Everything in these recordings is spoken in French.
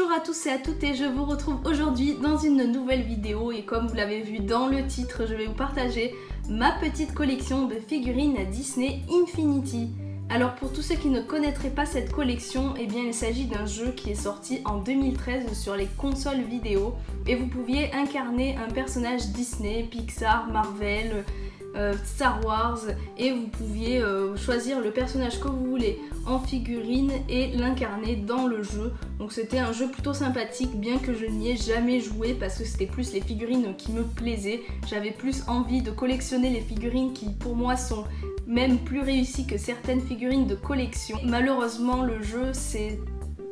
Bonjour à tous et à toutes et je vous retrouve aujourd'hui dans une nouvelle vidéo et comme vous l'avez vu dans le titre, je vais vous partager ma petite collection de figurines Disney Infinity. Alors pour tous ceux qui ne connaîtraient pas cette collection, eh bien il s'agit d'un jeu qui est sorti en 2013 sur les consoles vidéo et vous pouviez incarner un personnage Disney, Pixar, Marvel, Star Wars et vous pouviez choisir le personnage que vous voulez en figurine et l'incarner dans le jeu. Donc c'était un jeu plutôt sympathique, bien que je n'y ai jamais joué parce que c'était plus les figurines qui me plaisaient. J'avais plus envie de collectionner les figurines qui pour moi sont même plus réussies que certaines figurines de collection. Malheureusement le jeu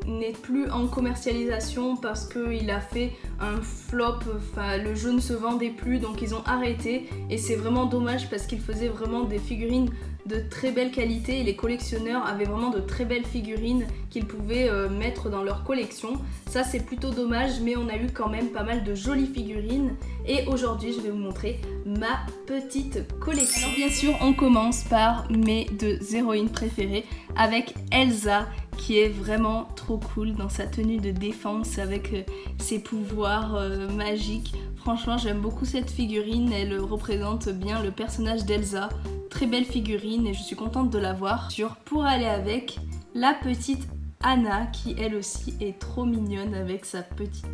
n'est plus en commercialisation parce qu'il a fait un flop, enfin le jeu ne se vendait plus donc ils ont arrêté et c'est vraiment dommage parce qu'ils faisaient vraiment des figurines de très belle qualité et les collectionneurs avaient vraiment de très belles figurines qu'ils pouvaient mettre dans leur collection. Ça c'est plutôt dommage mais on a eu quand même pas mal de jolies figurines et aujourd'hui je vais vous montrer ma petite collection. Alors bien sûr on commence par mes deux héroïnes préférées avec Elsa qui est vraiment trop cool dans sa tenue de défense avec ses pouvoirs magiques. Franchement j'aime beaucoup cette figurine, elle représente bien le personnage d'Elsa. Très belle figurine et je suis contente de l'avoir. Pour aller avec la petite Anna qui elle aussi est trop mignonne avec sa petite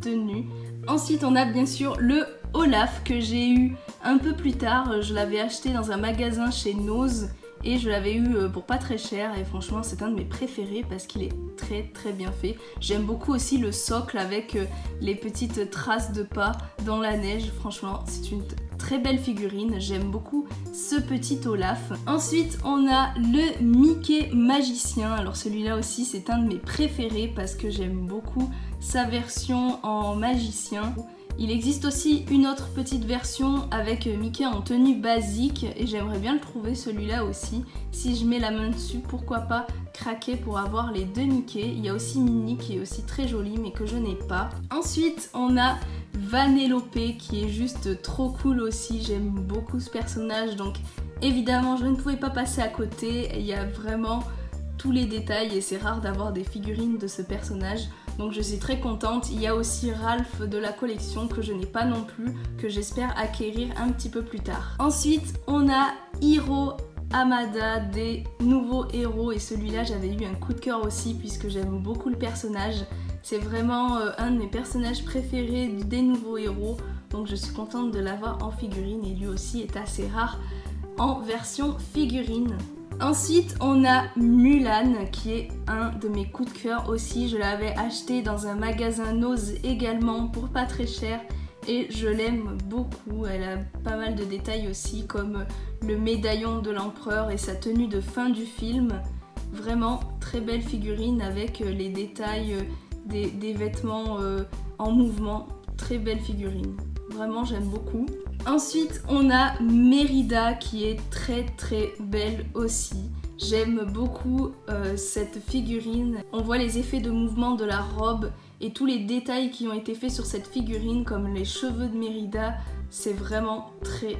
tenue. Ensuite on a bien sûr le Olaf que j'ai eu un peu plus tard. Je l'avais acheté dans un magasin chez Nose et je l'avais eu pour pas très cher et franchement c'est un de mes préférés parce qu'il est très bien fait. J'aime beaucoup aussi le socle avec les petites traces de pas dans la neige. Franchement c'est une très belle figurine, j'aime beaucoup ce petit Olaf. Ensuite on a le Mickey magicien. Alors celui-là aussi c'est un de mes préférés parce que j'aime beaucoup sa version en magicien. Il existe aussi une autre petite version avec Mickey en tenue basique et j'aimerais bien le trouver celui-là aussi. Si je mets la main dessus, pourquoi pas craquer pour avoir les deux Mickey. Il y a aussi Minnie qui est aussi très jolie mais que je n'ai pas. Ensuite on a Vanellope qui est juste trop cool aussi. J'aime beaucoup ce personnage donc évidemment je ne pouvais pas passer à côté. Il y a vraiment tous les détails et c'est rare d'avoir des figurines de ce personnage. Donc je suis très contente. Il y a aussi Ralph de la collection que je n'ai pas non plus, que j'espère acquérir un petit peu plus tard. Ensuite on a Hiro Hamada des nouveaux héros et celui-là j'avais eu un coup de cœur aussi puisque j'aime beaucoup le personnage. C'est vraiment un de mes personnages préférés des nouveaux héros donc je suis contente de l'avoir en figurine et lui aussi est assez rare en version figurine. Ensuite on a Mulan qui est un de mes coups de cœur aussi. Je l'avais acheté dans un magasin Nose également pour pas très cher et je l'aime beaucoup. Elle a pas mal de détails aussi comme le médaillon de l'empereur et sa tenue de fin du film. Vraiment très belle figurine avec les détails des vêtements en mouvement. Très belle figurine. Vraiment j'aime beaucoup. Ensuite on a Mérida qui est très belle aussi. J'aime beaucoup cette figurine. On voit les effets de mouvement de la robe et tous les détails qui ont été faits sur cette figurine comme les cheveux de Mérida. C'est vraiment très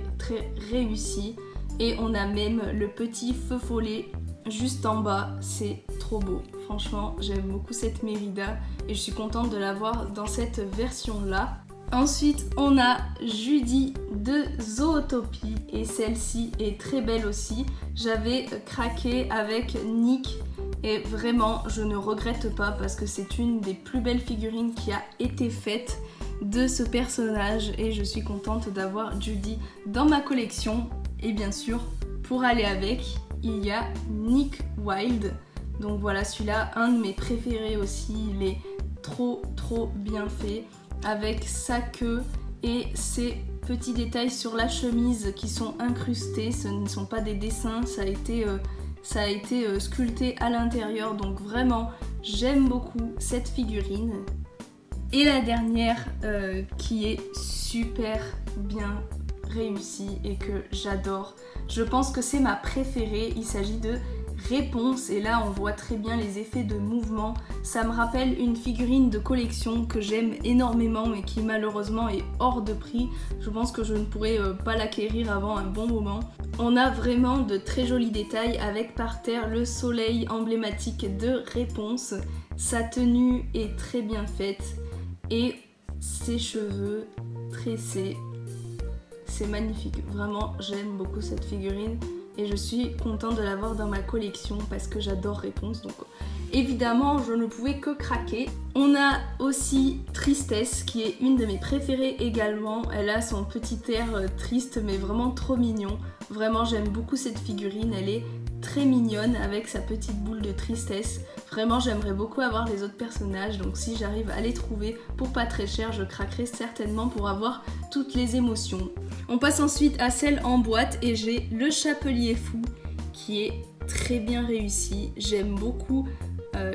réussi. Et on a même le petit feu follet juste en bas. C'est trop beau. Franchement j'aime beaucoup cette Mérida et je suis contente de l'avoir dans cette version là. Ensuite on a Judy de Zootopie et celle-ci est très belle aussi. J'avais craqué avec Nick et vraiment je ne regrette pas parce que c'est une des plus belles figurines qui a été faite de ce personnage et je suis contente d'avoir Judy dans ma collection. Et bien sûr pour aller avec il y a Nick Wilde. Donc voilà celui-là un de mes préférés aussi, il est trop bien fait avec sa queue et ses petits détails sur la chemise qui sont incrustés. Ce ne sont pas des dessins, ça a été sculpté à l'intérieur donc vraiment j'aime beaucoup cette figurine. Et la dernière qui est super bien réussie et que j'adore, je pense que c'est ma préférée, il s'agit de Réponse et là on voit très bien les effets de mouvement. Ça me rappelle une figurine de collection que j'aime énormément mais qui malheureusement est hors de prix. Je pense que je ne pourrai pas l'acquérir avant un bon moment. On a vraiment de très jolis détails avec par terre le soleil emblématique de Réponse Sa tenue est très bien faite et ses cheveux tressés, c'est magnifique. Vraiment, j'aime beaucoup cette figurine et je suis contente de l'avoir dans ma collection parce que j'adore Réponse. Donc évidemment, je ne pouvais que craquer. On a aussi Tristesse qui est une de mes préférées également. Elle a son petit air triste mais vraiment trop mignon. Vraiment, j'aime beaucoup cette figurine. Elle est très mignonne avec sa petite boule de tristesse. Vraiment, j'aimerais beaucoup avoir les autres personnages, donc si j'arrive à les trouver pour pas très cher, je craquerai certainement pour avoir toutes les émotions. On passe ensuite à celle en boîte et j'ai le Chapelier Fou qui est très bien réussi. J'aime beaucoup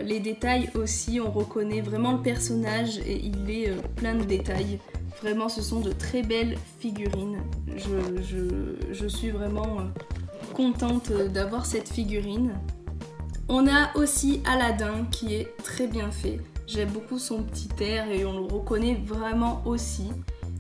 les détails aussi, on reconnaît vraiment le personnage et il est plein de détails. Vraiment, ce sont de très belles figurines. Je suis vraiment contente d'avoir cette figurine. On a aussi Aladdin qui est très bien fait. J'aime beaucoup son petit air et on le reconnaît vraiment aussi.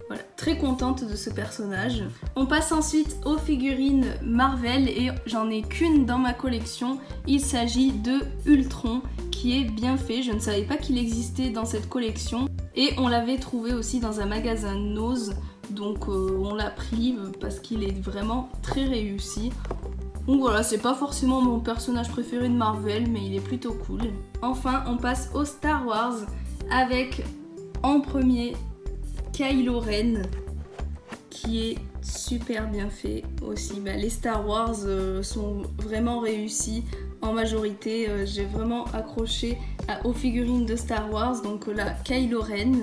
Voilà, très contente de ce personnage. On passe ensuite aux figurines Marvel et j'en ai qu'une dans ma collection. Il s'agit de Ultron qui est bien fait. Je ne savais pas qu'il existait dans cette collection et on l'avait trouvé aussi dans un magasin Nose. Donc on l'a pris parce qu'il est vraiment très réussi. Donc voilà, c'est pas forcément mon personnage préféré de Marvel, mais il est plutôt cool. Enfin, on passe au Star Wars avec en premier Kylo Ren qui est super bien fait aussi. Les Star Wars sont vraiment réussis en majorité. J'ai vraiment accroché aux figurines de Star Wars, donc là Kylo Ren.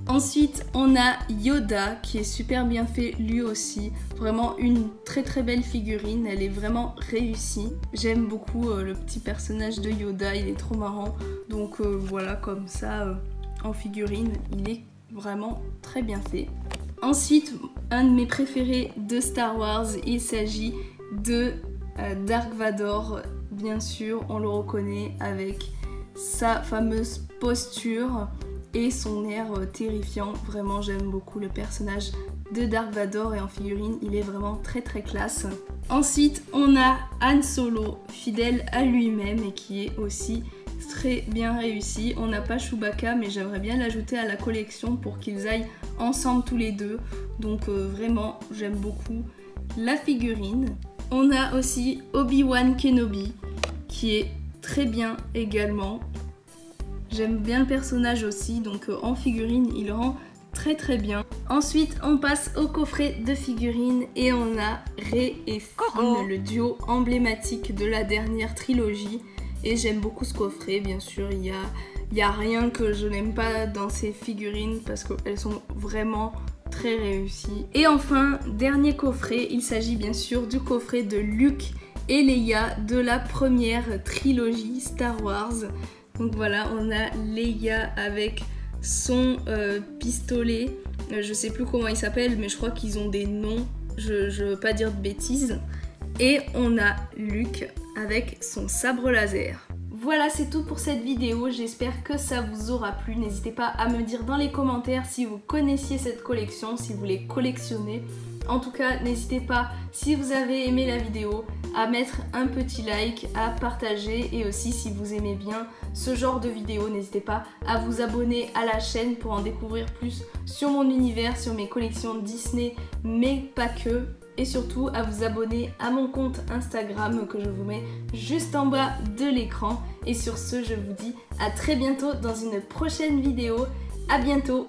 Ensuite, on a Yoda qui est super bien fait lui aussi. Vraiment une très très belle figurine, elle est vraiment réussie. J'aime beaucoup le petit personnage de Yoda, il est trop marrant. Donc voilà, comme ça, en figurine, il est vraiment très bien fait. Ensuite, un de mes préférés de Star Wars, il s'agit de Dark Vador. Bien sûr, on le reconnaît avec sa fameuse posture et son air terrifiant. Vraiment, j'aime beaucoup le personnage de Dark Vador et en figurine, il est vraiment très très classe. Ensuite, on a Han Solo, fidèle à lui-même et qui est aussi très bien réussi. On n'a pas Chewbacca, mais j'aimerais bien l'ajouter à la collection pour qu'ils aillent ensemble tous les deux. Donc vraiment, j'aime beaucoup la figurine. On a aussi Obi-Wan Kenobi qui est très bien également. J'aime bien le personnage aussi, donc en figurine, il rend très très bien. Ensuite, on passe au coffret de figurines et on a Rey et Finn, le duo emblématique de la dernière trilogie. Et j'aime beaucoup ce coffret, bien sûr, il y a rien que je n'aime pas dans ces figurines parce qu'elles sont vraiment très réussies. Et enfin, dernier coffret, il s'agit bien sûr du coffret de Luke et Leia de la première trilogie Star Wars. Donc voilà, on a Leia avec son pistolet, je sais plus comment il s'appelle, mais je crois qu'ils ont des noms, je veux pas dire de bêtises. Et on a Luke avec son sabre laser. Voilà, c'est tout pour cette vidéo, j'espère que ça vous aura plu. N'hésitez pas à me dire dans les commentaires si vous connaissiez cette collection, si vous les collectionnez. En tout cas, n'hésitez pas, si vous avez aimé la vidéo, à mettre un petit like, à partager et aussi si vous aimez bien ce genre de vidéo, n'hésitez pas à vous abonner à la chaîne pour en découvrir plus sur mon univers, sur mes collections Disney, mais pas que. Et surtout à vous abonner à mon compte Instagram que je vous mets juste en bas de l'écran. Et sur ce, je vous dis à très bientôt dans une prochaine vidéo. À bientôt!